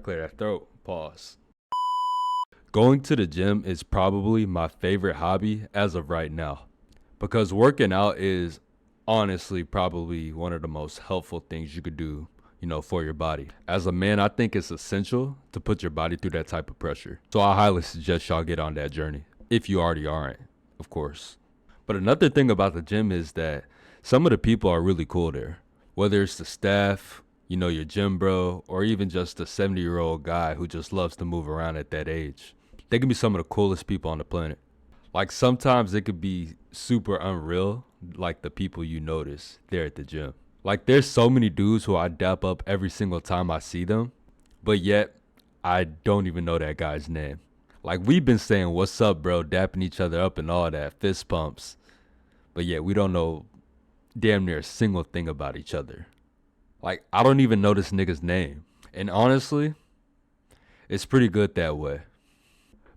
Gotta clear that throat. Pause. Going to the gym is probably my favorite hobby as of right now, because working out is honestly probably one of the most helpful things you could do, for your body. As a man, I think it's essential to put your body through that type of pressure. So I highly suggest y'all get on that journey, if you already aren't, of course. But another thing about the gym is that some of the people are really cool there. Whether it's the staff, your gym bro, or even just a 70-year-old guy who just loves to move around at that age. They can be some of the coolest people on the planet. Like sometimes it could be super unreal, like the people you notice there at the gym. Like there's so many dudes who I dap up every single time I see them, but yet I don't even know that guy's name. Like we've been saying, "What's up, bro?" dapping each other up and all that, fist pumps. But yet we don't know damn near a single thing about each other. Like I don't even know this nigga's name. And honestly, it's pretty good that way.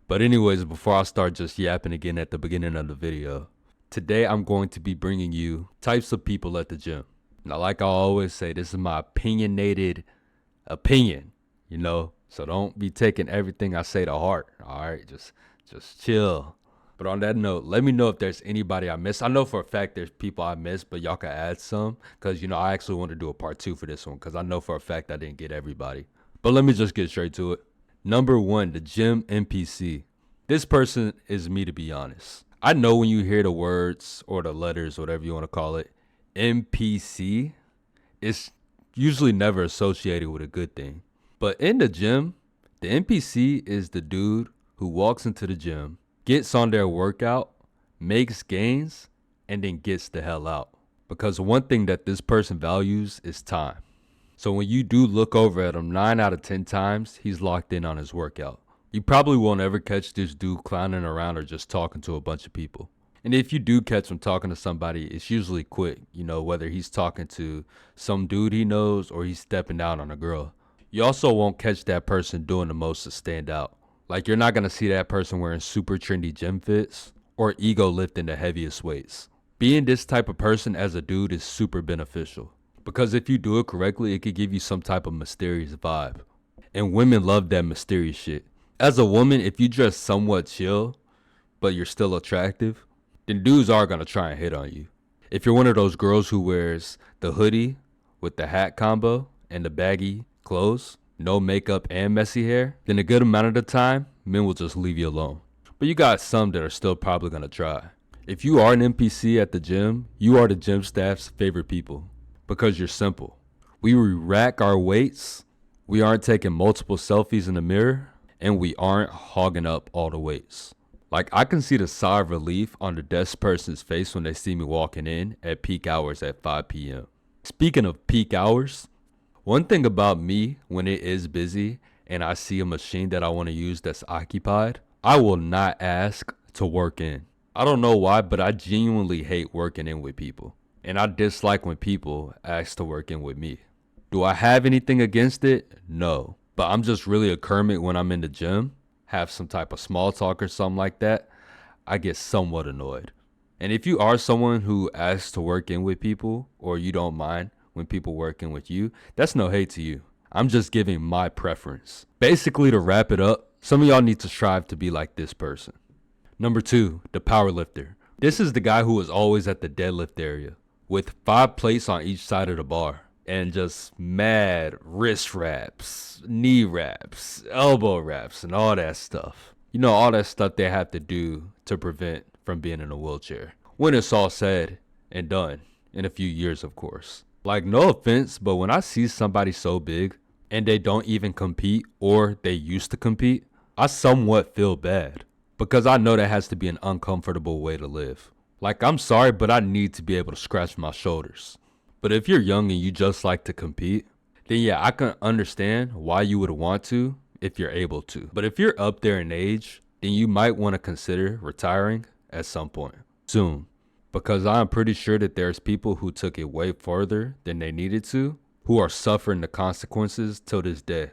But anyways, before I start just yapping again at the beginning of the video, today I'm going to be bringing you types of people at the gym. Now, like I always say, this is my opinionated opinion, so don't be taking everything I say to heart. All right, just chill. But on that note, let me know if there's anybody I missed. I know for a fact there's people I missed, but y'all can add some, because I actually want to do a part 2 for this one, because I know for a fact I didn't get everybody. But let me just get straight to it. Number 1, the Gim NPC. This person is me, to be honest. I know when you hear the words or the letters, whatever you want to call it, NPC, it's usually never associated with a good thing. But in the gym, the NPC is the dude who walks into the gym, gets on their workout, makes gains, and then gets the hell out. Because one thing that this person values is time. So when you do look over at him, 9 out of 10 times, he's locked in on his workout. You probably won't ever catch this dude clowning around or just talking to a bunch of people. And if you do catch him talking to somebody, it's usually quick, whether he's talking to some dude he knows or he's stepping out on a girl. You also won't catch that person doing the most to stand out. Like you're not going to see that person wearing super trendy gym fits or ego lifting the heaviest weights. Being this type of person as a dude is super beneficial, because if you do it correctly, it could give you some type of mysterious vibe. And women love that mysterious shit. As a woman, if you dress somewhat chill, but you're still attractive, then dudes are going to try and hit on you. If you're one of those girls who wears the hoodie with the hat combo and the baggy clothes, no makeup and messy hair, then a good amount of the time, men will just leave you alone. But you got some that are still probably going to try. If you are an NPC at the gym, you are the gym staff's favorite people, because you're simple. We rack our weights, we aren't taking multiple selfies in the mirror, and we aren't hogging up all the weights. Like I can see the sigh of relief on the desk person's face when they see me walking in at peak hours at 5 p.m. Speaking of peak hours, one thing about me when it is busy and I see a machine that I want to use that's occupied, I will not ask to work in. I don't know why, but I genuinely hate working in with people. And I dislike when people ask to work in with me. Do I have anything against it? No. But I'm just really a Kermit when I'm in the gym. Have some type of small talk or something like that, I get somewhat annoyed. And if you are someone who asks to work in with people, or you don't mind when people work in with you, that's no hate to you. I'm just giving my preference. Basically, to wrap it up, some of y'all need to strive to be like this person. Number 2, the power lifter. This is the guy who is always at the deadlift area with 5 plates on each side of the bar. And just mad wrist wraps, knee wraps, elbow wraps, and all that stuff. All that stuff they have to do to prevent from being in a wheelchair. When it's all said and done, in a few years, of course. Like, no offense, but when I see somebody so big and they don't even compete, or they used to compete, I somewhat feel bad. Because I know that has to be an uncomfortable way to live. Like, I'm sorry, but I need to be able to scratch my shoulders. But if you're young and you just like to compete, then yeah, I can understand why you would want to if you're able to. But if you're up there in age, then you might want to consider retiring at some point soon. Because I'm pretty sure that there's people who took it way further than they needed to, who are suffering the consequences till this day.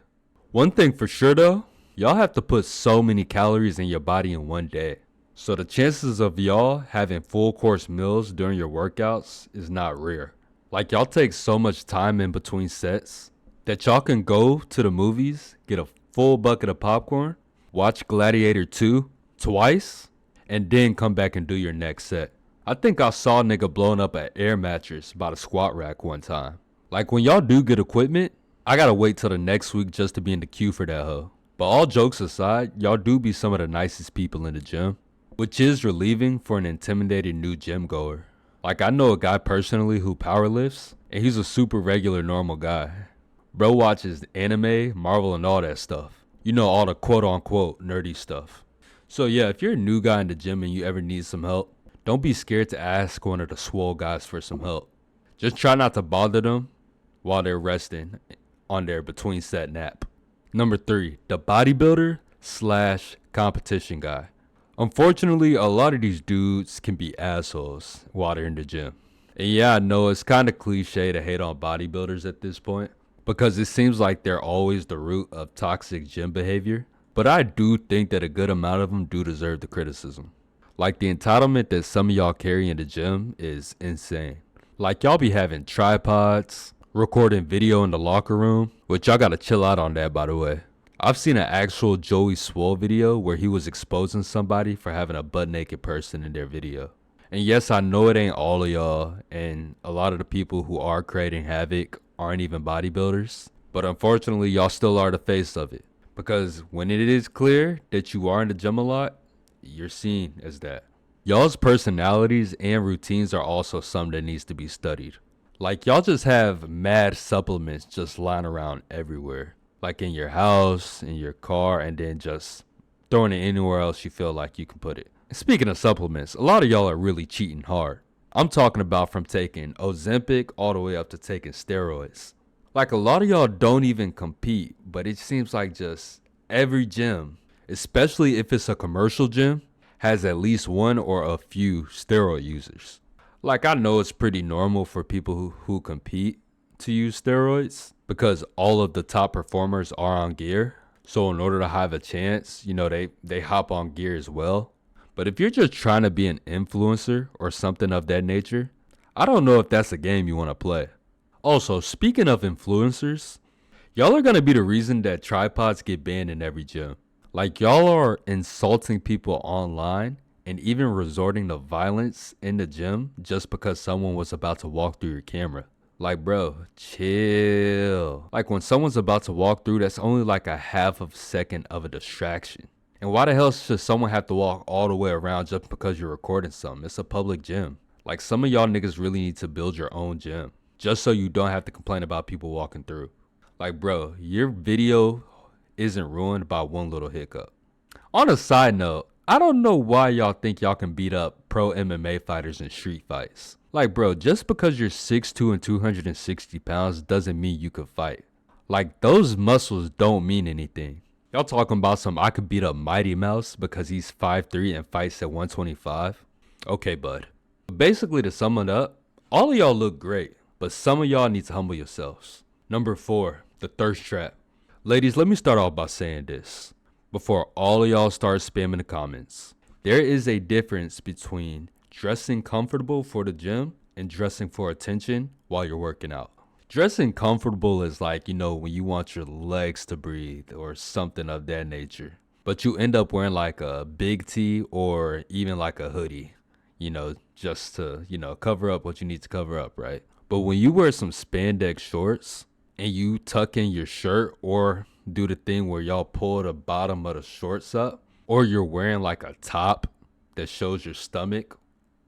One thing for sure though, y'all have to put so many calories in your body in one day. So the chances of y'all having full course meals during your workouts is not rare. Like y'all take so much time in between sets that y'all can go to the movies, get a full bucket of popcorn, watch Gladiator 2 twice, and then come back and do your next set. I think I saw a nigga blowing up an air mattress by the squat rack one time. Like when y'all do get equipment, I gotta wait till the next week just to be in the queue for that hoe. But all jokes aside, y'all do be some of the nicest people in the gym, which is relieving for an intimidated new gym goer. Like I know a guy personally who powerlifts, and he's a super regular normal guy. Bro watches anime, Marvel, and all that stuff. You know, all the quote unquote nerdy stuff. So yeah, if you're a new guy in the gym and you ever need some help, don't be scared to ask one of the swole guys for some help. Just try not to bother them while they're resting on their between set nap. Number 3, the bodybuilder / competition guy. Unfortunately, a lot of these dudes can be assholes while they're in the gym. And yeah, I know it's kind of cliche to hate on bodybuilders at this point, because it seems like they're always the root of toxic gym behavior. But I do think that a good amount of them do deserve the criticism. Like the entitlement that some of y'all carry in the gym is insane. Like y'all be having tripods, recording video in the locker room, which y'all gotta chill out on that, by the way. I've seen an actual Joey Swole video where he was exposing somebody for having a butt naked person in their video. And yes, I know it ain't all of y'all, and a lot of the people who are creating havoc aren't even bodybuilders, but unfortunately y'all still are the face of it. Because when it is clear that you are in the gym a lot, you're seen as that. Y'all's personalities and routines are also something that needs to be studied. Like y'all just have mad supplements just lying around everywhere. Like in your house, in your car, and then just throwing it anywhere else you feel like you can put it. And speaking of supplements, a lot of y'all are really cheating hard. I'm talking about from taking Ozempic all the way up to taking steroids. Like a lot of y'all don't even compete, but it seems like just every gym, especially if it's a commercial gym, has at least one or a few steroid users. Like I know it's pretty normal for people who compete to use steroids because all of the top performers are on gear. So in order to have a chance, you know, they hop on gear as well. But if you're just trying to be an influencer or something of that nature, I don't know if that's a game you want to play. Also, speaking of influencers, y'all are going to be the reason that tripods get banned in every gym. Like y'all are insulting people online and even resorting to violence in the gym just because someone was about to walk through your camera. Like bro, chill. Like when someone's about to walk through, that's only like a half of a second of a distraction. And why the hell should someone have to walk all the way around just because you're recording something? It's a public gym. Like some of y'all niggas really need to build your own gym just so you don't have to complain about people walking through. Like bro, your video isn't ruined by one little hiccup. On a side note, I don't know why y'all think y'all can beat up pro MMA fighters in street fights. Like bro, just because you're 6'2" and 260 pounds doesn't mean you can fight. Like those muscles don't mean anything. Y'all talking about I could beat up Mighty Mouse because he's 5'3" and fights at 125? Okay, bud. Basically, to sum it up, all of y'all look great, but some of y'all need to humble yourselves. Number 4, the thirst trap. Ladies, let me start off by saying this before all of y'all start spamming the comments. There is a difference between dressing comfortable for the gym and dressing for attention while you're working out. Dressing comfortable is like, you know, when you want your legs to breathe or something of that nature. But you end up wearing like a big tee or even like a hoodie, you know, just to, you know, cover up what you need to cover up, right? But when you wear some spandex shorts and you tuck in your shirt or do the thing where y'all pull the bottom of the shorts up, or you're wearing like a top that shows your stomach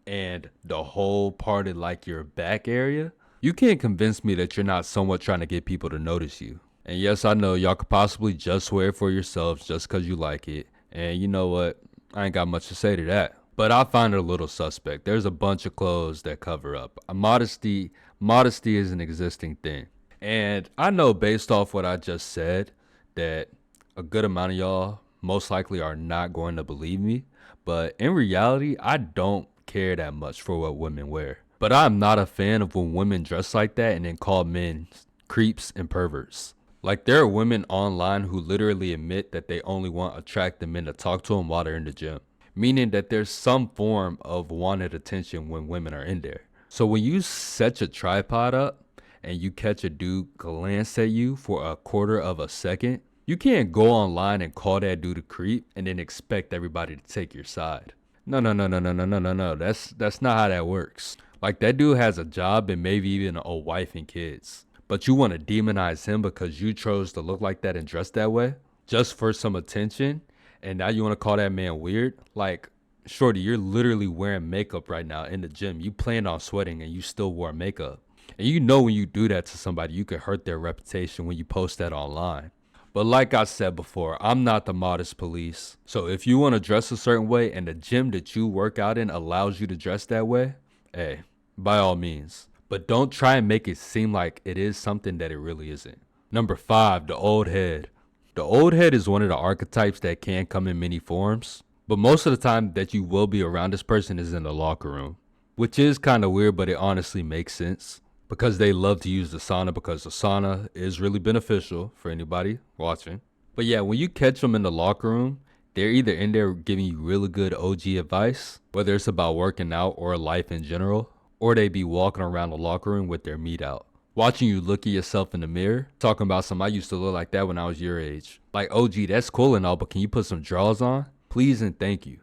and the whole part of like your back area, you can't convince me that you're not somewhat trying to get people to notice you. And yes, I know y'all could possibly just wear it for yourselves just because you like it. And you know what? I ain't got much to say to that. But I find it a little suspect. There's a bunch of clothes that cover up. Modesty is an existing thing. And I know based off what I just said that a good amount of y'all most likely are not going to believe me. But in reality, I don't care that much for what women wear. But I'm not a fan of when women dress like that and then call men creeps and perverts. Like there are women online who literally admit that they only want attractive men to talk to them while they're in the gym. Meaning that there's some form of wanted attention when women are in there. So when you set your tripod up and you catch a dude glance at you for a quarter of a second, you can't go online and call that dude a creep and then expect everybody to take your side. No, no, no, no, no, no, no, no, no. That's not how that works. Like, that dude has a job and maybe even a wife and kids. But you want to demonize him because you chose to look like that and dress that way just for some attention, and now you want to call that man weird? Like, shorty, you're literally wearing makeup right now in the gym. You planned on sweating and you still wore makeup. And you know when you do that to somebody, you could hurt their reputation when you post that online. But like I said before, I'm not the modest police. So if you want to dress a certain way and the gym that you work out in allows you to dress that way, hey, by all means. But don't try and make it seem like it is something that it really isn't. Number 5, the old head. The old head is one of the archetypes that can come in many forms, but most of the time that you will be around this person is in the locker room, which is kind of weird, but it honestly makes sense because they love to use the sauna because the sauna is really beneficial for anybody watching. But yeah, when you catch them in the locker room, they're either in there giving you really good OG advice, whether it's about working out or life in general, or they be walking around the locker room with their meat out, watching you look at yourself in the mirror, talking about I used to look like that when I was your age. Like, OG, that's cool and all, but can you put some drawers on? Please and thank you.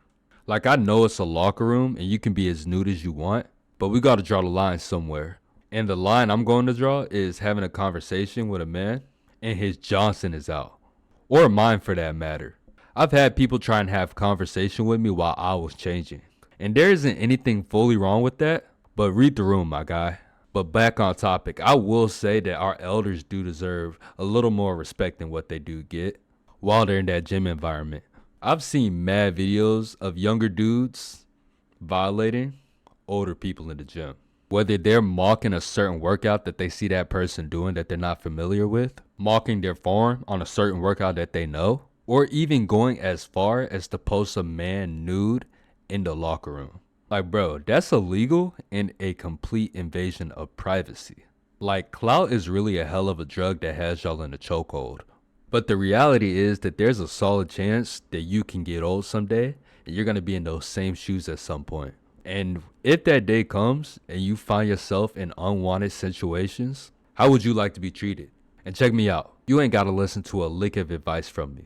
Like, I know it's a locker room and you can be as nude as you want, but we gotta draw the line somewhere. And the line I'm going to draw is having a conversation with a man and his Johnson is out. Or mine for that matter. I've had people try and have conversation with me while I was changing. And there isn't anything fully wrong with that, but read the room, my guy. But back on topic, I will say that our elders do deserve a little more respect than what they do get while they're in that gym environment. I've seen mad videos of younger dudes violating older people in the gym. Whether they're mocking a certain workout that they see that person doing that they're not familiar with, mocking their form on a certain workout that they know, or even going as far as to post a man nude in the locker room. Like, bro, that's illegal and a complete invasion of privacy. Like, clout is really a hell of a drug that has y'all in a chokehold. But the reality is that there's a solid chance that you can get old someday and you're going to be in those same shoes at some point. And if that day comes and you find yourself in unwanted situations, how would you like to be treated? And check me out. You ain't got to listen to a lick of advice from me.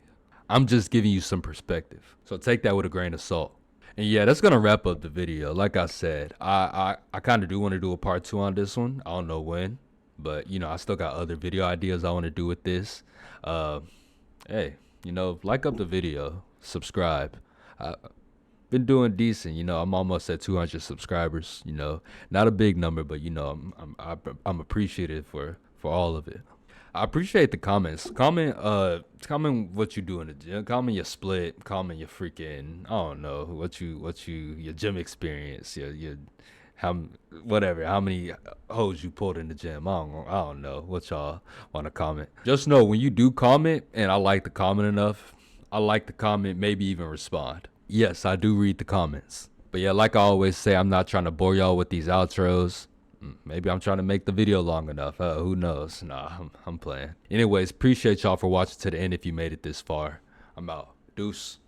I'm just giving you some perspective. So take that with a grain of salt. And yeah, that's going to wrap up the video. Like I said, I kind of do want to do a part 2 on this one. I don't know when, but I still got other video ideas I want to do with this. Hey, like up the video, subscribe. Been doing decent, I'm almost at 200 subscribers, not a big number, but I'm appreciative for all of it. I appreciate the comments. Comment what you do in the gym. Comment your split. Comment your freaking, I don't know, your gym experience. Your how many hoes you pulled in the gym. I don't know what y'all want to comment. Just know when you do comment, and I like the comment enough, I like the comment, maybe even respond. Yes, I do read the comments. But yeah, like I always say, I'm not trying to bore y'all with these outros. Maybe I'm trying to make the video long enough. Who knows? Nah, I'm playing. Anyways, appreciate y'all for watching to the end if you made it this far. I'm out. Deuce.